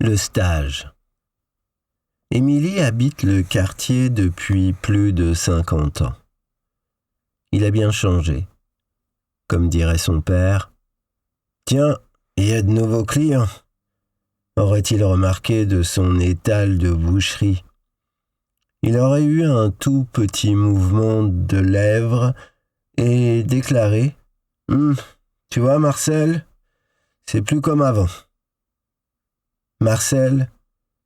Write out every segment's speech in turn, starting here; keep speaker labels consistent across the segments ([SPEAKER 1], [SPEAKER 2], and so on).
[SPEAKER 1] Le stage. Émilie habite le quartier depuis plus de 50 ans. Il a bien changé. Comme dirait son père, « Tiens, il y a de nouveaux clients », aurait-il remarqué de son étal de boucherie. Il aurait eu un tout petit mouvement de lèvres et déclaré « Tu vois, Marcel, c'est plus comme avant ». Marcel,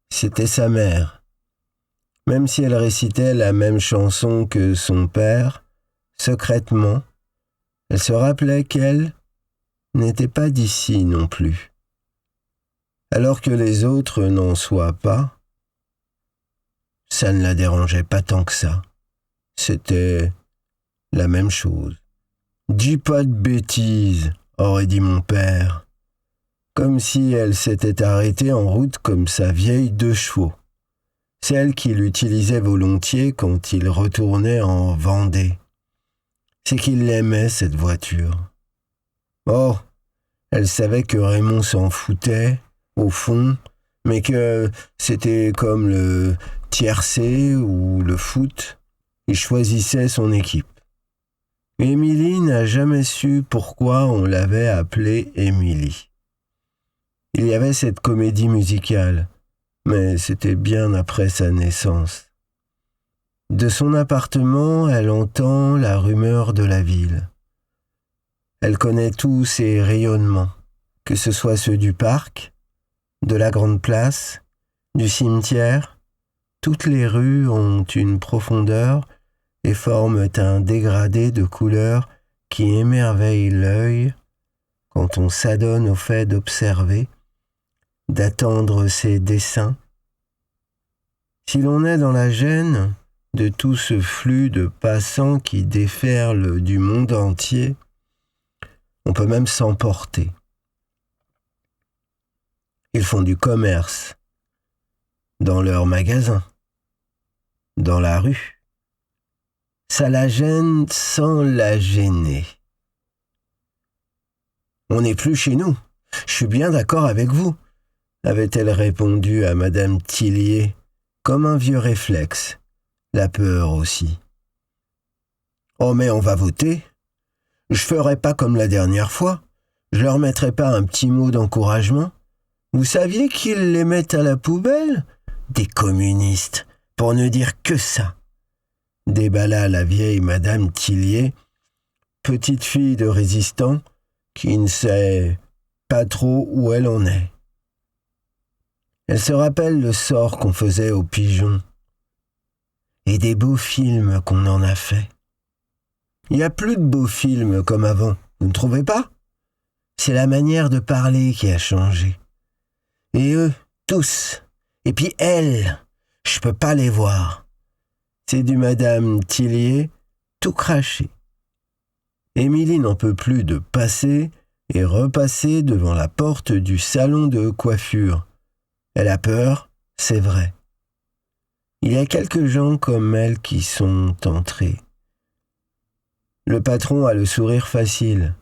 [SPEAKER 1] c'était sa mère. Même si elle récitait la même chanson que son père, secrètement, elle se rappelait qu'elle n'était pas d'ici non plus. Alors que les autres n'en soient pas, ça ne la dérangeait pas tant que ça. C'était la même chose. « Dis pas de bêtises », aurait dit mon père, comme si elle s'était arrêtée en route comme sa vieille 2 chevaux, celle qu'il utilisait volontiers quand il retournait en Vendée. C'est qu'il l'aimait, cette voiture. Oh, elle savait que Raymond s'en foutait, au fond, mais que c'était comme le tiercé ou le foot. Il choisissait son équipe. Émilie n'a jamais su pourquoi on l'avait appelée Émilie. Il y avait cette comédie musicale, mais c'était bien après sa naissance. De son appartement, elle entend la rumeur de la ville. Elle connaît tous ses rayonnements, que ce soit ceux du parc, de la grande place, du cimetière. Toutes les rues ont une profondeur et forment un dégradé de couleurs qui émerveille l'œil quand on s'adonne au fait d'observer, d'attendre ses dessins. Si l'on est dans la gêne de tout ce flux de passants qui déferlent du monde entier, on peut même s'emporter. Ils font du commerce, dans leurs magasins, dans la rue. Ça la gêne sans la gêner. On n'est plus chez nous, je suis bien d'accord avec vous, avait-elle répondu à Madame Tillier, comme un vieux réflexe, la peur aussi. Oh mais on va voter. Je ferai pas comme la dernière fois, je leur mettrai pas un petit mot d'encouragement. Vous saviez qu'ils les mettent à la poubelle? Des communistes, pour ne dire que ça. Déballa la vieille Madame Tillier, petite fille de résistant qui ne sait pas trop où elle en est. Elle se rappelle le sort qu'on faisait aux pigeons et des beaux films qu'on en a fait. Il n'y a plus de beaux films comme avant, vous ne trouvez pas? C'est la manière de parler qui a changé. Et eux, tous, et puis elle, je peux pas les voir. C'est du Madame Tillier tout craché. Émilie n'en peut plus de passer et repasser devant la porte du salon de coiffure. Elle a peur, c'est vrai. Il y a quelques gens comme elle qui sont entrés. Le patron a le sourire facile.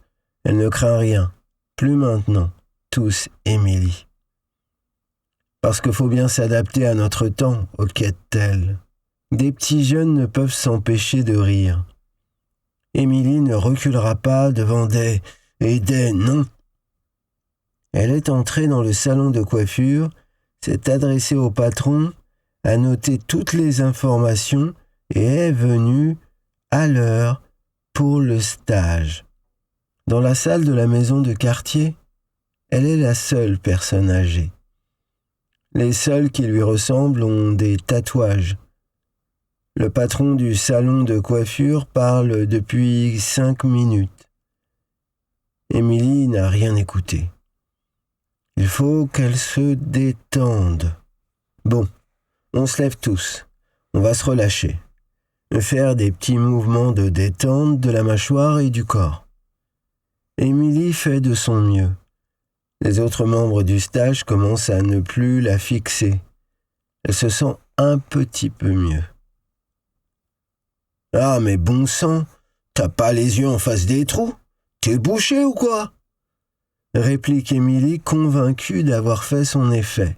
[SPEAKER 1] Elle ne craint rien. Plus maintenant, tous Émilie. Parce qu'il faut bien s'adapter à notre temps, hoquette-t-elle. Des petits jeunes ne peuvent s'empêcher de rire. Émilie ne reculera pas devant des non. Elle est entrée dans le salon de coiffure, s'est adressée au patron, a noté toutes les informations et est venue à l'heure pour le stage. Dans la salle de la maison de quartier, elle est la seule personne âgée. Les seuls qui lui ressemblent ont des tatouages. Le patron du salon de coiffure parle depuis 5 minutes. Émilie n'a rien écouté. Il faut qu'elle se détende. Bon, on se lève tous. On va se relâcher. Faire des petits mouvements de détente de la mâchoire et du corps. Émilie fait de son mieux. Les autres membres du stage commencent à ne plus la fixer. Elle se sent un petit peu mieux. « Ah, mais bon sang, t'as pas les yeux en face des trous? T'es bouché ou quoi ?» réplique Émilie, convaincue d'avoir fait son effet.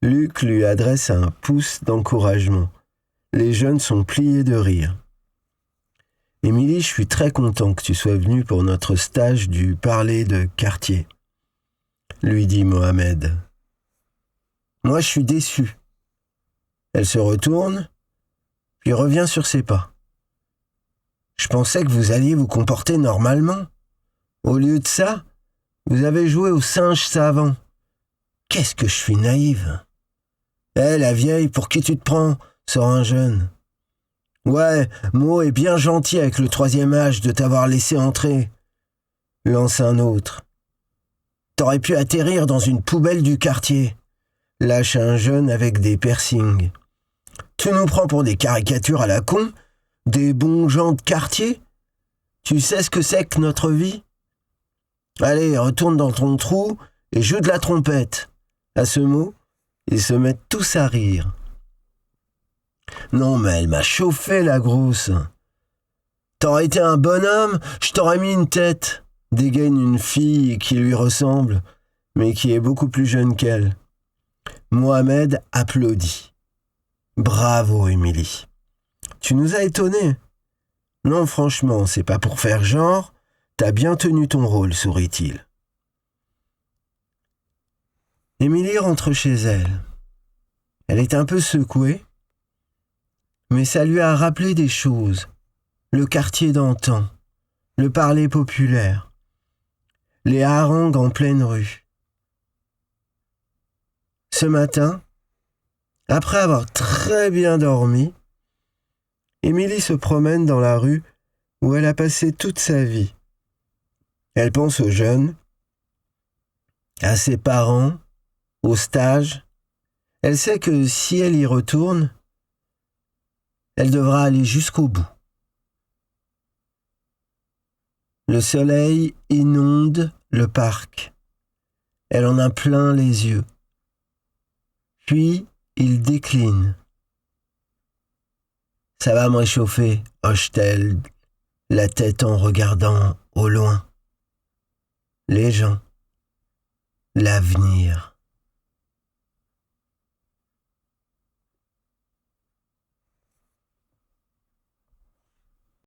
[SPEAKER 1] Luc lui adresse un pouce d'encouragement. Les jeunes sont pliés de rire. « Émilie, je suis très content que tu sois venue pour notre stage du parler de quartier, » lui dit Mohamed. « Moi, je suis déçu. » Elle se retourne, puis revient sur ses pas. « Je pensais que vous alliez vous comporter normalement. Au lieu de ça, vous avez joué au singe savant. Qu'est-ce que je suis naïve. »« Hé, la vieille, pour qui tu te prends ?» sort un jeune. « Ouais, Mo est bien gentil avec le 3e âge de t'avoir laissé entrer. » Lance un autre. « T'aurais pu atterrir dans une poubelle du quartier. » Lâche un jeune avec des piercings. « Tu nous prends pour des caricatures à la con? Des bons gens de quartier? Tu sais ce que c'est que notre vie? Allez, retourne dans ton trou et joue de la trompette. » À ce mot, ils se mettent tous à rire. « Non, mais elle m'a chauffé, la grosse. »« T'aurais été un bonhomme, je t'aurais mis une tête. » Dégaine une fille qui lui ressemble, mais qui est beaucoup plus jeune qu'elle. Mohamed applaudit. « Bravo, Émilie. Tu nous as étonnés. »« Non, franchement, c'est pas pour faire genre. T'as bien tenu ton rôle, sourit-il. » Émilie rentre chez elle. Elle est un peu secouée, mais ça lui a rappelé des choses. Le quartier d'antan, le parler populaire, les harangues en pleine rue. Ce matin, après avoir très bien dormi, Émilie se promène dans la rue où elle a passé toute sa vie. Elle pense aux jeunes, à ses parents, au stage. Elle sait que si elle y retourne, elle devra aller jusqu'au bout. Le soleil inonde le parc. Elle en a plein les yeux. Puis, il décline. « Ça va me réchauffer, » hoche-t-elle, la tête en regardant au loin. Les gens, l'avenir.